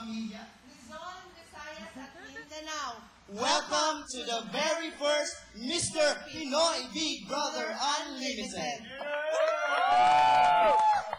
pamilya. Luzon, Visayas at Mindanao. Welcome to the very first Mr. Pinoy Big Brother Unlimited.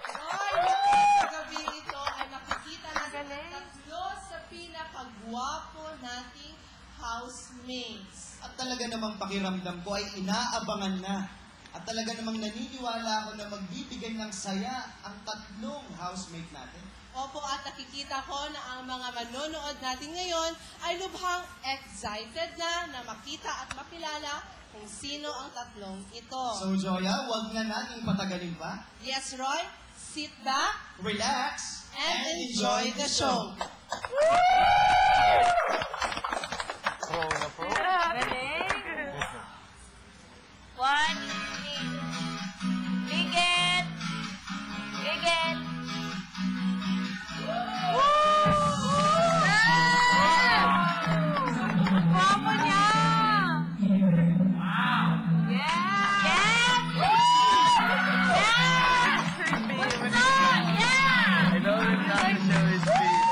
Sa gabi ito ay makikita natin tatlo sa pinakagwapo nating housemates. At talaga namang pakiramdam ko ay inaabangan na. At talaga namang naniniwala ako na magbibigay ng saya ang tatlong housemate natin. Opo, at nakikita ko na ang mga manonood natin ngayon ay lubhang excited na makita at makilala kung sino ang tatlong ito. So Joya, wag na nating patagalin pa. Yes, Roy, sit back, Relax, and enjoy the show. One, biget, biget. Guwapo niya! Yeah! I know him not to show his feet.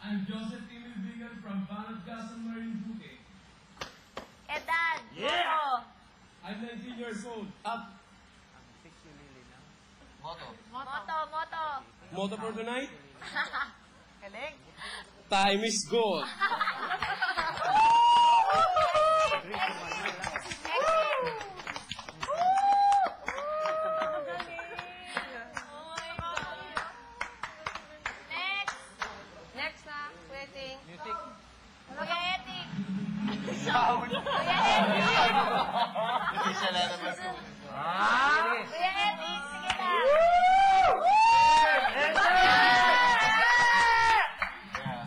I'm Joseph Emil Bigan from Banat Castle Marine Bouquet. Edad. Yeah! I'm 19 years old. Moto. Motto for tonight? Galing. Time is gold. Next na, waiting. Kuya Etik. Hindi siya lalabas. Kuya Etik, sige na. Yeah.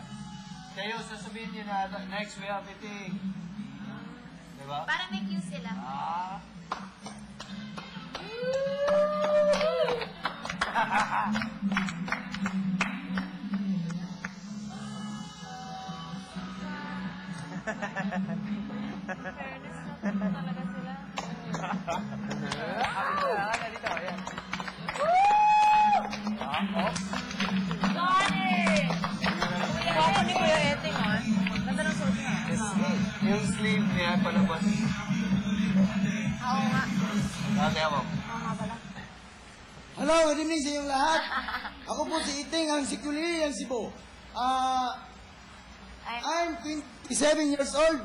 Kayo, sasabihin niyo na, next we have meeting. Diba? Parang may cue sila. Fairness na talaga sila. Dito, ayan. Johnny! Guwapo ni Kuya Eting, ha? Ganda ng suot niya. Yung sleeve niya, palabas. Oo nga. Dati ako. Oo nga pala. Hello, good evening sa inyong lahat. Ako po si Iting, ang Sikuli, ang Cebu. I'm 27 years old.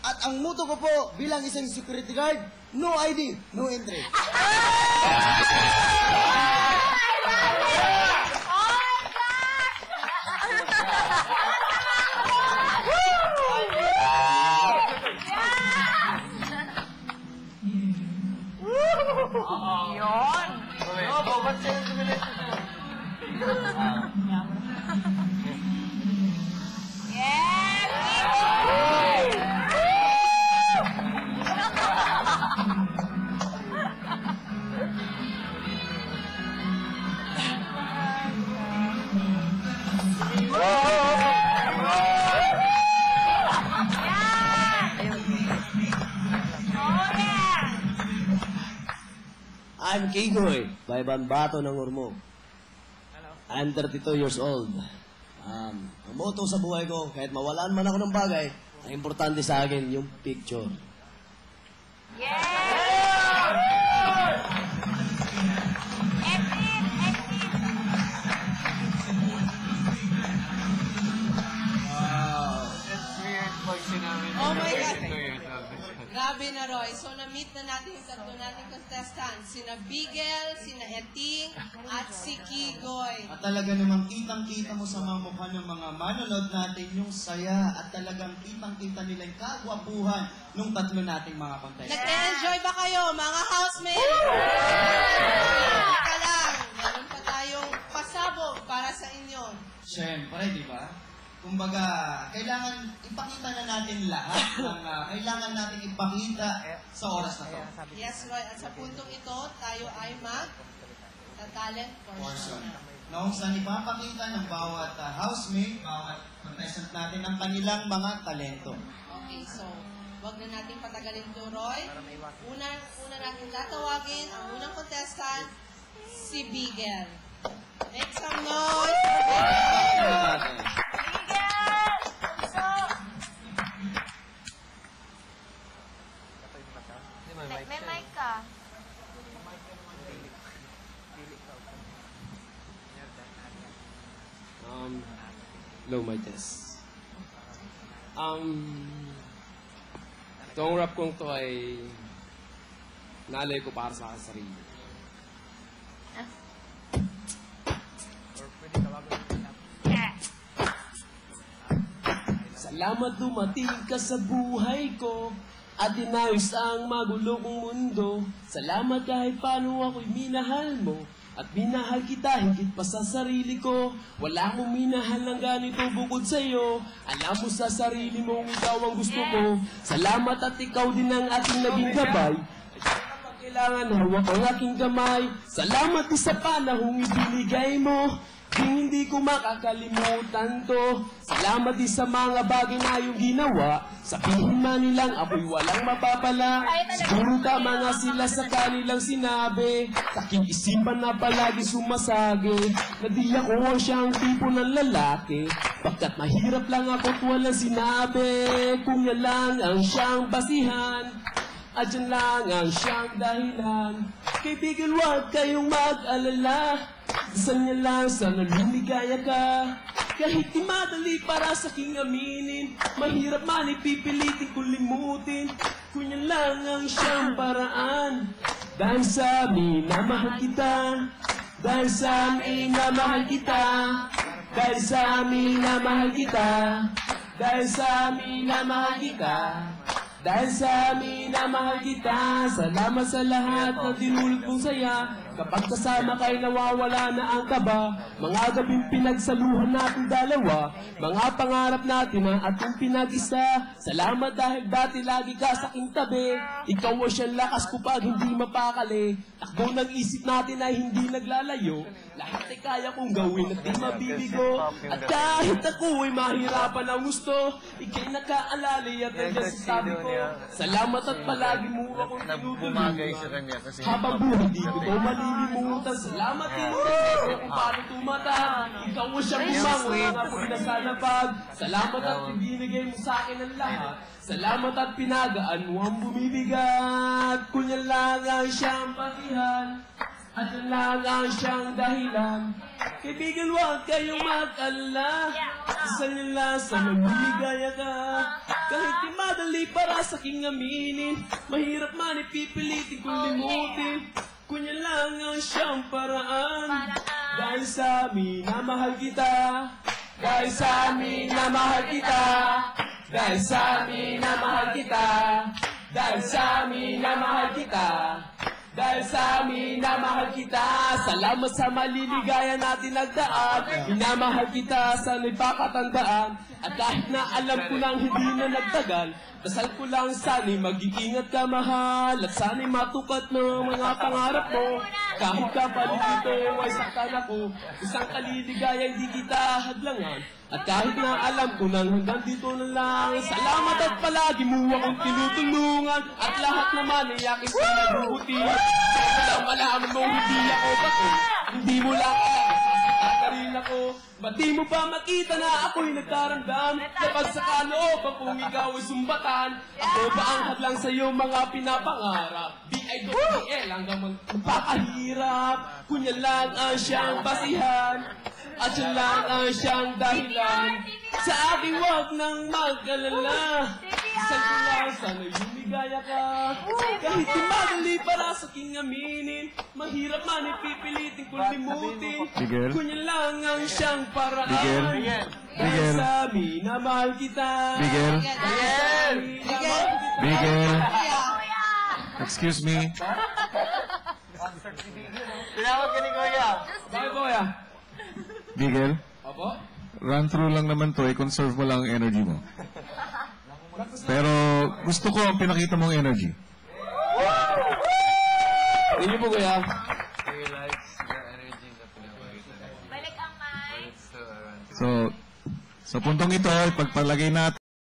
At ang motto ko po bilang isang security guard, no ID, no entry. Yun! Oh, ba't siya yung sumilit? I'm Kigoy, Bayban Bato ng Urmog. I'm 32 years old. Ang motto sa buhay ko, kahit mawalan man ako ng bagay, ang importante sa akin yung picture. It's weird pag sinabi Oh my God. 32 years old. Grabe na, Roy. So, na-meet na natin yung tatlo nating contestants. Sina Bigel, sina Eting, at si Kigoy. At talaga namang kitang-kita mo sa mga mukha ng mga manonood natin yung saya at talagang kitang-kita nila yung kagwapuhan ng tatlo nating mga contestants. Nag-enjoy ba kayo, mga housemates? Teka lang, meron pa tayong pasabog para sa inyo. Siyempre, di ba? kumbaga, kailangan ipakita na natin lahat ng kailangan natin ipakita sa oras na to. Yes, Roy. At sa puntong ito, tayo ay talent portion. Noong saan ipapakita ng bawat housemate, bawat contestant natin ang kanilang mga talento. Okay, so, wag na nating patagalin to, Roy. Una natin tatawagin ang unang contestant, si Bigel. Make some noise! May mic ka. Low my test. Itong rap kong to ay nalay ko para sa akin sarili. Salamat dumating ka sa buhay ko at inayos ang magulo kong mundo. Salamat kahit paano ako'y minahal mo at minahal kita higit pa sa sarili ko. Wala akong minahal ng ganito bukod sa'yo. Alam mo sa sarili mong ikaw ang gusto ko. Salamat at ikaw din ang ating naging gabay. Kailangan hawak ang aking kamay. Salamat din sa panahong ibinigay mo. Hindi ko makakalimutan to. Salamat din sa mga bagay na iyong ginawa. Sabihin man nilang ako'y walang mapapala. Siguro tama nga sila sa kanilang sinabi. Sa aking isipan na palagi sumasagi. Na di ako ang siyang tipo ng lalaki. Pagkat mahirap lang ako't walang sinabi. Kung yan lang ang siyang basihan at yan lang ang siyang dahilan. Kaibigan, huwag kayong mag-alala. Dasal niya lang sana lumigaya ka. Kahit di madali para sa aking aminin. Mahirap man ipipilitin kong limutin. Kung yan lang ang siyang paraan. Dahil sa amin na mahal kita. Dahil sa amin na mahal kita. Dahil sa amin na mahal kita. Dahil sa amin na mahal kita. Dahil sa amin na mahal kita. Salamat sa lahat na dinulot mong saya. Kapag kasama ka'y nawawala na ang kaba. Mga gabing pinagsaluhan natin dalawa. Mga pangarap natin ang ating pinag-isa. Salamat dahil dati lagi ka sa aking tabi. Ikaw ang siyang lakas ko pag hindi mapakali. Takbo ng isip natin ay hindi naglalayo. Lahat ay kaya kong gawin at di mabibigo. At kahit ako ay mahirapan ang gusto, ika'y nakaalali at nandiyan sa tabi ko. Salamat at palagi mo akong tinutulungan. Habang buhay di ko to malilimutan. Salamat din sa kung paano tumata. Ikaw mo siyang bumangon ang apoy na sa labag. Salamat at ibinigay mo sa akin ang lahat. Salamat at pinagaan mo ang bumibigat. Kung yan lang ang siyang patihan at yan lang ang siyang dahilan. Kaibigan, huwag kayong mag-alala. Dasal niya lang sa magbibigaya ka. Kahit di madali para sa aking aminin. Mahirap man ipipilitin kong limutin. Kung yan lang ang siyang paraan. Dahil sa amin na mahal kita. Dahil sa amin na mahal kita. Dahil sa amin na mahal kita. Dahil sa amin na mahal kita. Dahil sa amin na mahal kita. Salamat sa maliligaya natin nagdaan. Minamahal kita sa nagpapatandaan. At kahit na alam ko nang hindi na nagtagal, dasal ko lang sana'y mag-iingat ka, mahal. At sana'y matukat ng mga pangarap mo. Kahit kapalit ito ay saktan ako. Isang kaliligaya hindi kita hadlangan. At kahit na alam ko nang hanggang dito na lang. Salamat at palagi mo akong tinutulungan. At lahat naman ay aking pinabubuti. Sana lang malaman mo hindi ako bato. Hindi mo lang rin ako. Ba't di mo pa makita na ako'y nagkaramdam? Kapag sa kaloob kung ikaw ay sumbatan, ako ba ang hadlang sa'yo mga pinapangarap? D.I.L. hanggang magpapahirap. Kung yan lang ang siyang basihan at yan lang ang siyang dahilan. Sa akin huwag nang mag-alala. Isang ko lang sana'y lumigaya ka. Kahit di madali para sa aking aminin. Mahirap man ipipilitin kong limutin. Kung yan lang ang siyang paraan. Dahil sa amin na mahal kita. Bigel. Bigel. Excuse me. Tinawag ka ni Kuya. Bakit, Kuya? Bigel. Opo? run through lang naman to, i-conserve mo lang ang energy mo. Pero gusto ko ang pinakita mong energy. Thank you po, kuya. He likes the energy na pinapakita niya. Balik ang mic. So, sa puntong ito, ipagpalagay natin